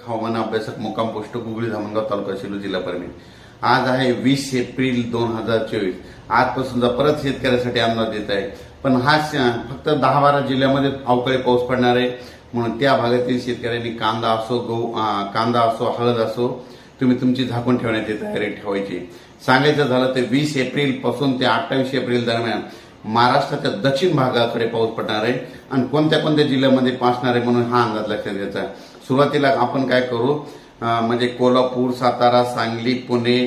हवामान अभ्यासक मुक्काम पोस्ट गुगळी धामणगाव तालुका सेलू जिल्हा परभणी। आज आहे 20 एप्रिल 2024। आजपासून परत शेतकऱ्यासाठी अंदाज देत आहे, पण हा फक्त 10-12 जिल्ह्यामध्ये अवकाळी पाऊस पडणार आहे। म्हणून त्या भागातील शेतकऱ्यांनी कांदा असो हळद असो तुम्ही तुमची झाकून ठेवण्याची तयारी ठेवायची। सांगायचं झालं तर 20 एप्रिल पासून ते 28 एप्रिल दरम्यान महाराष्ट्राच्या दक्षिण भागाकडे पाऊस पडणार आहे आणि कोणत्या कोणत्या जिल्ह्यामध्ये पासणार आहे म्हणून हा अंदाज लक्षात घ्यायचा। सुरुवातीला आपण काय करू, म्हणजे कोल्हापूर, सातारा, सांगली, पुणे,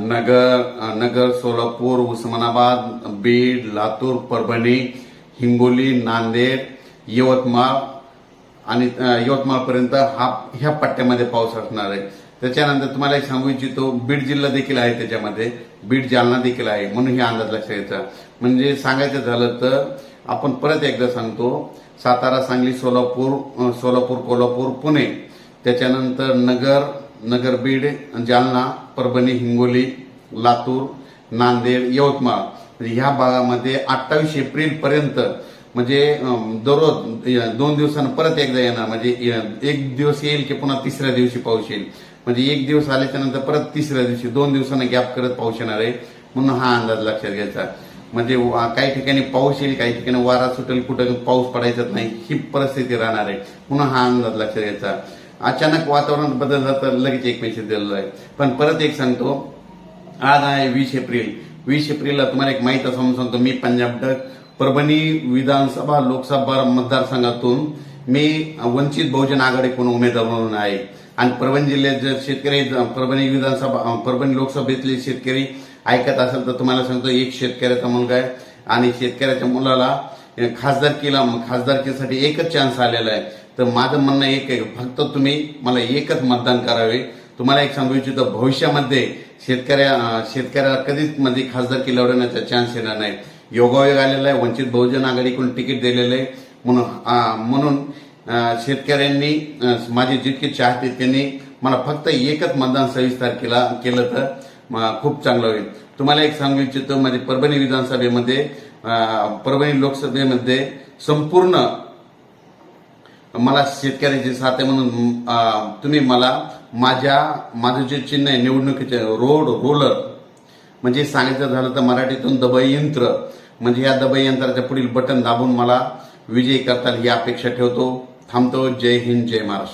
नगर, सोलापूर, उस्मानाबाद, बीड, लातूर, परभणी, हिंगोली, नांदेड, यवतमाळ आणि यवतमाळपर्यंत ह्या पट्ट्यामध्ये पाऊस असणार आहे। त्याच्यानंतर तुम्हाला एक सांगू इच्छितो, बीड जिल्हा देखील आहे, त्याच्यामध्ये बीड, जालना देखील आहे, म्हणून हे अंदाज लक्षात घ्यायचा। म्हणजे सांगायचं झालं तर आपण परत एकदा सांगतो, सातारा, सांगली, सोलापूर, कोल्हापूर, पुणे, त्याच्यानंतर नगर, बीड, जालना, परभणी, हिंगोली, लातूर, नांदेड, यवतमाळ, म्हणजे ह्या भागामध्ये 28 एप्रिल पर्यंत म्हणजे दररोज 2 दिवसांना परत एकदा येणार। म्हणजे एक दिवस येईल की पुन्हा तिसऱ्या दिवशी पाऊस येईल, म्हणजे एक दिवस आल्याच्या नंतर परत तिसऱ्या दिवशी 2 दिवसांना गॅप करत पाऊस येणार आहे, म्हणून हा अंदाज लक्षात घ्यायचा। म्हणजे काही ठिकाणी पाऊस येईल, काही ठिकाणी वारा सुटेल, कुठं पाऊस पडायचाच नाही, ही परिस्थिती राहणार आहे, म्हणून हा अंदाज लक्षात घ्यायचा। अचानक वातावरण बदललं तर लगेच एक मेसेज दिलेला आहे। पण परत एक सांगतो, आज आहे 20 एप्रिल। 20 एप्रिलला तुम्हाला एक माहिती समजून सांगतो, मी पंजाब डक परभणी विधानसभा लोकसभा मतदारसंघातून मी वंचित बहुजन आघाडीकडून उमेदवार म्हणून आहे आणि परभणी जिल्ह्यात जर शेतकरी परभणी लोकसभेतले शेतकरी ऐकत असेल तर तुम्हाला सांगतो, एक शेतकऱ्याचा मुलगा आहे आणि शेतकऱ्याच्या मुलाला खासदारकीसाठी एकच चान्स आलेला आहे। तर माझं म्हणणं एक आहे, फक्त तुम्ही मला एकच मतदान करावे। तुम्हाला एक सांगू इच्छितो, भविष्यामध्ये शेतकऱ्याला कधीच म्हणजे खासदारकी लढवण्याचा चान्स येणार नाही। योगायोग आलेला आहे, वंचित बहुजन आघाडीकडून तिकीट दिलेलं आहे, म्हणून शेतकऱ्यांनी माझे जितके चाहते त्यांनी मला फक्त एकच मतदान 26 तारखेला केलं तर खूप चांगलं होईल। तुम्हाला एक सांगू इच्छितो, म्हणजे परभणी लोकसभेमध्ये संपूर्ण मला शेतकऱ्याची साथ आहे, म्हणून तुम्ही मला माझं जे चिन्ह आहे निवडणुकीचे रोलर, म्हणजे सांगायचं झालं तर मराठीतून दबाई यंत्र, म्हणजे या दबाई यंत्राच्या पुढील बटन दाबून मला विजयी करताल ही अपेक्षा ठेवतो। थांबतो। जय हिंद, जय महाराष्ट्र।